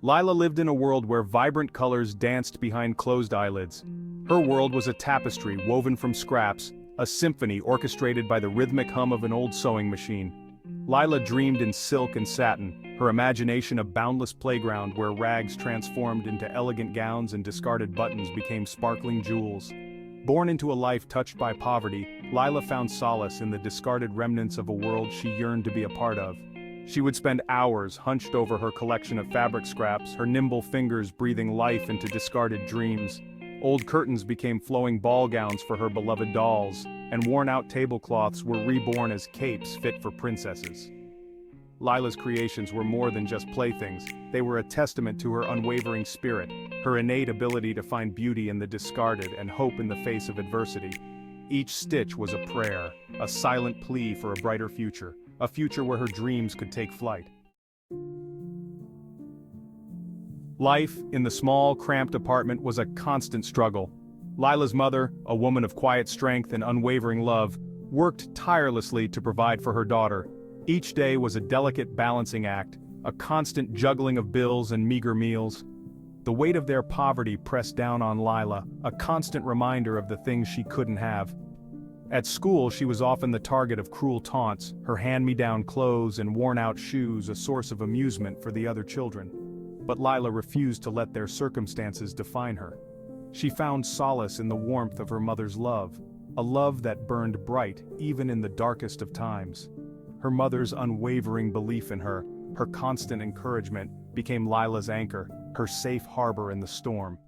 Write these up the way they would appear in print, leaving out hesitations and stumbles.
Lila lived in a world where vibrant colors danced behind closed eyelids. Her world was a tapestry woven from scraps, a symphony orchestrated by the rhythmic hum of an old sewing machine. Lila dreamed in silk and satin, her imagination a boundless playground where rags transformed into elegant gowns and discarded buttons became sparkling jewels. Born into a life touched by poverty, Lila found solace in the discarded remnants of a world she yearned to be a part of. She would spend hours hunched over her collection of fabric scraps, her nimble fingers breathing life into discarded dreams. Old curtains became flowing ball gowns for her beloved dolls, and worn-out tablecloths were reborn as capes fit for princesses. Lila's creations were more than just playthings, they were a testament to her unwavering spirit, her innate ability to find beauty in the discarded and hope in the face of adversity. Each stitch was a prayer, a silent plea for a brighter future, a future where her dreams could take flight. Life in the small, cramped apartment was a constant struggle. Lila's mother, a woman of quiet strength and unwavering love, worked tirelessly to provide for her daughter. Each day was a delicate balancing act, a constant juggling of bills and meager meals. The weight of their poverty pressed down on Lila, a constant reminder of the things she couldn't have. At school, she was often the target of cruel taunts, her hand-me-down clothes and worn-out shoes a source of amusement for the other children. But Lila refused to let their circumstances define her. She found solace in the warmth of her mother's love, a love that burned bright even in the darkest of times. Her mother's unwavering belief in her, her constant encouragement, became Lila's anchor, her safe harbor in the storm.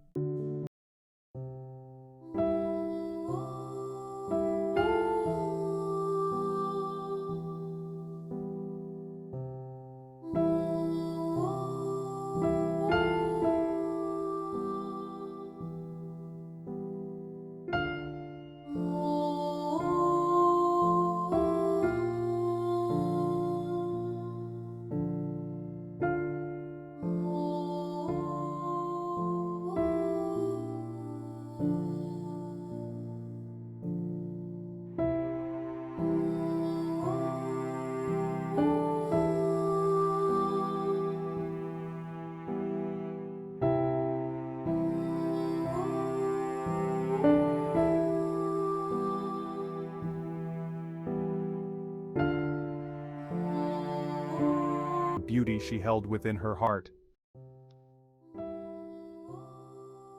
Beauty she held within her heart.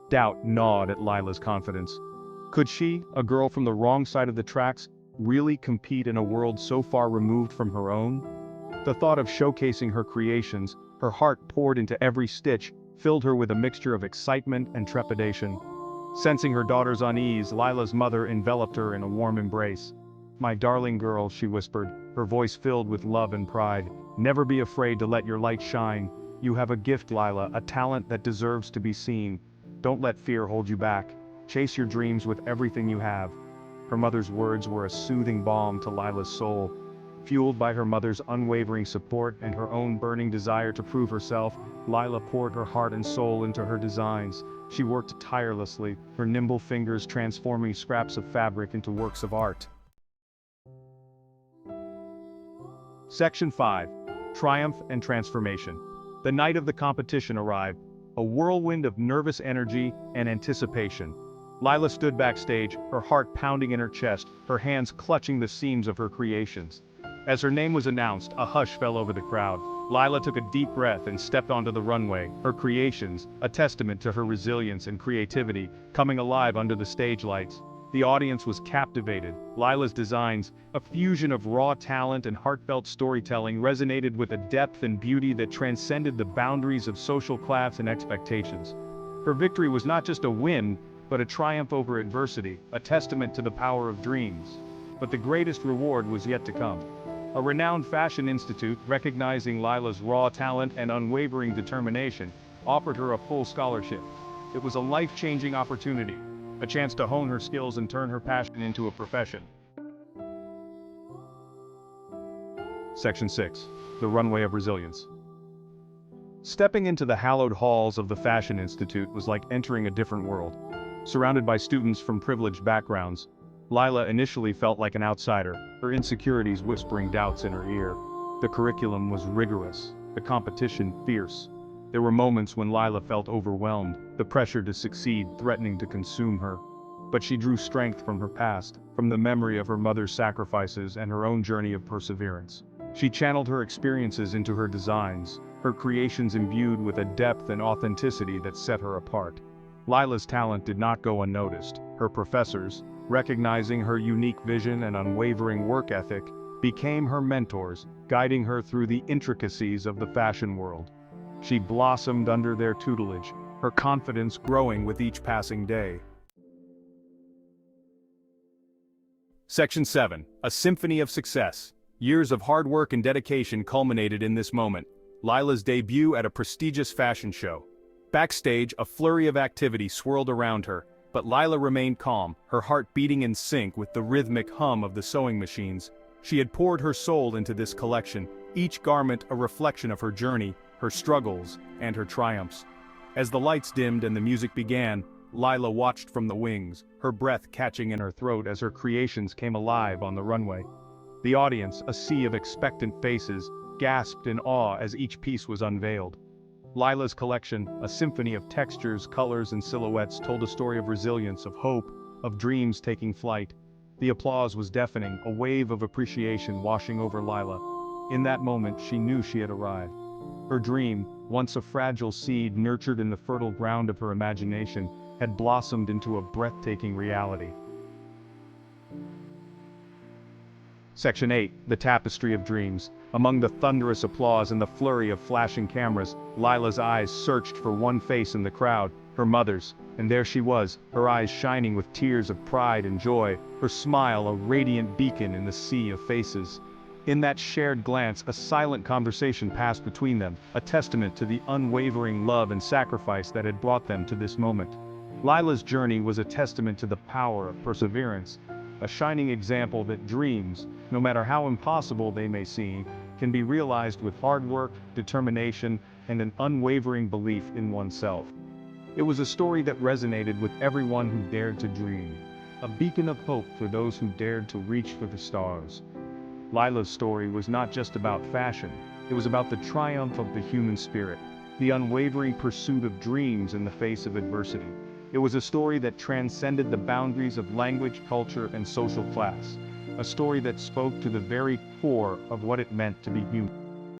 Doubt gnawed at Lila's confidence. Could she, a girl from the wrong side of the tracks, really compete in a world so far removed from her own? The thought of showcasing her creations, her heart poured into every stitch, filled her with a mixture of excitement and trepidation. Sensing her daughter's unease, Lila's mother enveloped her in a warm embrace. "My darling girl," she whispered, her voice filled with love and pride. "Never be afraid to let your light shine. You have a gift, Lila, a talent that deserves to be seen. Don't let fear hold you back. Chase your dreams with everything you have." Her mother's words were a soothing balm to Lila's soul. Fueled by her mother's unwavering support and her own burning desire to prove herself, Lila poured her heart and soul into her designs. She worked tirelessly, her nimble fingers transforming scraps of fabric into works of art. Section 5. Triumph and Transformation. The night of the competition arrived, a whirlwind of nervous energy and anticipation. Lila stood backstage, her heart pounding in her chest, her hands clutching the seams of her creations. As her name was announced, a hush fell over the crowd. Lila took a deep breath and stepped onto the runway, her creations, a testament to her resilience and creativity, coming alive under the stage lights. The audience was captivated. Lila's designs, a fusion of raw talent and heartfelt storytelling, resonated with a depth and beauty that transcended the boundaries of social class and expectations. Her victory was not just a win, but a triumph over adversity, a testament to the power of dreams. But the greatest reward was yet to come. A renowned fashion institute, recognizing Lila's raw talent and unwavering determination, offered her a full scholarship. It was a life-changing opportunity, a chance to hone her skills and turn her passion into a profession. Section 6. The Runway of Resilience. Stepping into the hallowed halls of the Fashion Institute was like entering a different world. Surrounded by students from privileged backgrounds, Lila initially felt like an outsider, her insecurities whispering doubts in her ear. The curriculum was rigorous, the competition fierce. There were moments when Lila felt overwhelmed, the pressure to succeed threatening to consume her. But she drew strength from her past, from the memory of her mother's sacrifices and her own journey of perseverance. She channeled her experiences into her designs, her creations imbued with a depth and authenticity that set her apart. Lila's talent did not go unnoticed. Her professors, recognizing her unique vision and unwavering work ethic, became her mentors, guiding her through the intricacies of the fashion world. She blossomed under their tutelage, her confidence growing with each passing day. Section 7. A Symphony of Success. Years of hard work and dedication culminated in this moment, Lila's debut at a prestigious fashion show. Backstage, a flurry of activity swirled around her, but Lila remained calm, her heart beating in sync with the rhythmic hum of the sewing machines. She had poured her soul into this collection, each garment a reflection of her journey, her struggles, and her triumphs. As the lights dimmed and the music began, Lila watched from the wings, her breath catching in her throat as her creations came alive on the runway. The audience, a sea of expectant faces, gasped in awe as each piece was unveiled. Lila's collection, a symphony of textures, colors, and silhouettes, told a story of resilience, of hope, of dreams taking flight. The applause was deafening, a wave of appreciation washing over Lila. In that moment, she knew she had arrived. Her dream, once a fragile seed nurtured in the fertile ground of her imagination, had blossomed into a breathtaking reality. Section 8. The Tapestry of Dreams. Among the thunderous applause and the flurry of flashing cameras, Lila's eyes searched for one face in the crowd, her mother's, and there she was, her eyes shining with tears of pride and joy, her smile a radiant beacon in the sea of faces. In that shared glance, a silent conversation passed between them, a testament to the unwavering love and sacrifice that had brought them to this moment. Lila's journey was a testament to the power of perseverance, a shining example that dreams, no matter how impossible they may seem, can be realized with hard work, determination, and an unwavering belief in oneself. It was a story that resonated with everyone who dared to dream, a beacon of hope for those who dared to reach for the stars. Lila's story was not just about fashion, it was about the triumph of the human spirit, the unwavering pursuit of dreams in the face of adversity. It was a story that transcended the boundaries of language, culture, and social class. A story that spoke to the very core of what it meant to be human.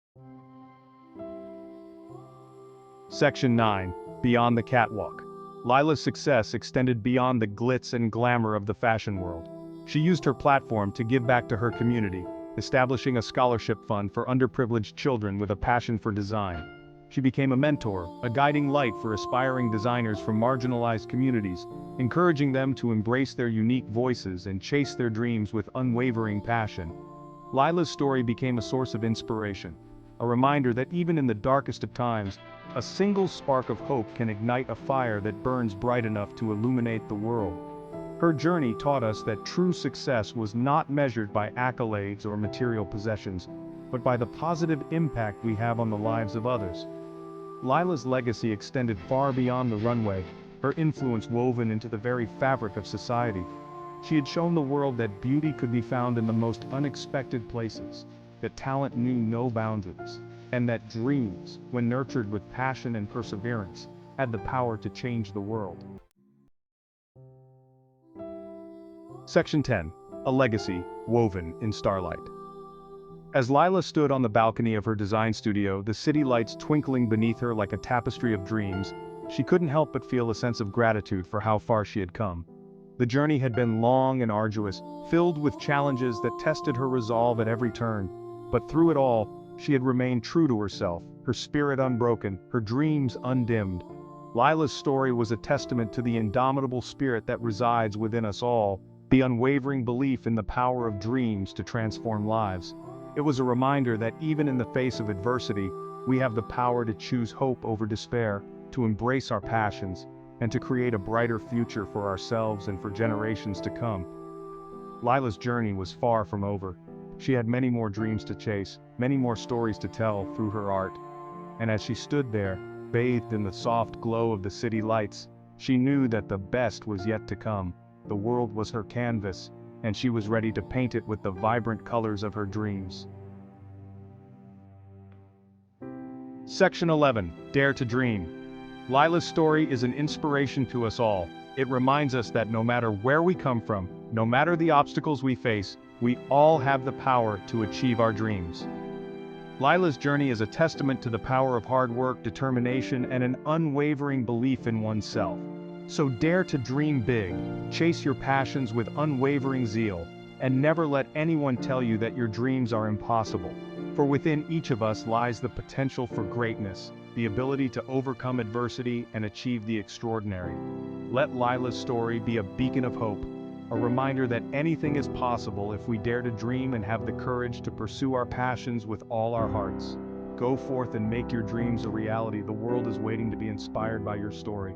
Section 9. Beyond the Catwalk. Lila's success extended beyond the glitz and glamour of the fashion world. She used her platform to give back to her community, establishing a scholarship fund for underprivileged children with a passion for design. She became a mentor, a guiding light for aspiring designers from marginalized communities, encouraging them to embrace their unique voices and chase their dreams with unwavering passion. Lila's story became a source of inspiration, a reminder that even in the darkest of times, a single spark of hope can ignite a fire that burns bright enough to illuminate the world. Her journey taught us that true success was not measured by accolades or material possessions, but by the positive impact we have on the lives of others. Lila's legacy extended far beyond the runway, her influence woven into the very fabric of society. She had shown the world that beauty could be found in the most unexpected places, that talent knew no boundaries, and that dreams, when nurtured with passion and perseverance, had the power to change the world. Section 10. A Legacy Woven in Starlight. As Lila stood on the balcony of her design studio, the city lights twinkling beneath her like a tapestry of dreams, she couldn't help but feel a sense of gratitude for how far she had come. The journey had been long and arduous, filled with challenges that tested her resolve at every turn. But through it all, she had remained true to herself, her spirit unbroken, her dreams undimmed. Lila's story was a testament to the indomitable spirit that resides within us all, the unwavering belief in the power of dreams to transform lives. It was a reminder that even in the face of adversity, we have the power to choose hope over despair, to embrace our passions, and to create a brighter future for ourselves and for generations to come. Lila's journey was far from over. She had many more dreams to chase, many more stories to tell through her art. And as she stood there, bathed in the soft glow of the city lights, she knew that the best was yet to come. The world was her canvas, and she was ready to paint it with the vibrant colors of her dreams. Section 11. Dare to Dream. Lila's story is an inspiration to us all. It reminds us that no matter where we come from, no matter the obstacles we face, we all have the power to achieve our dreams. Lila's journey is a testament to the power of hard work, determination, and an unwavering belief in oneself. So dare to dream big, chase your passions with unwavering zeal, and never let anyone tell you that your dreams are impossible. For within each of us lies the potential for greatness, the ability to overcome adversity and achieve the extraordinary. Let Lila's story be a beacon of hope, a reminder that anything is possible if we dare to dream and have the courage to pursue our passions with all our hearts. Go forth and make your dreams a reality. The world is waiting to be inspired by your story.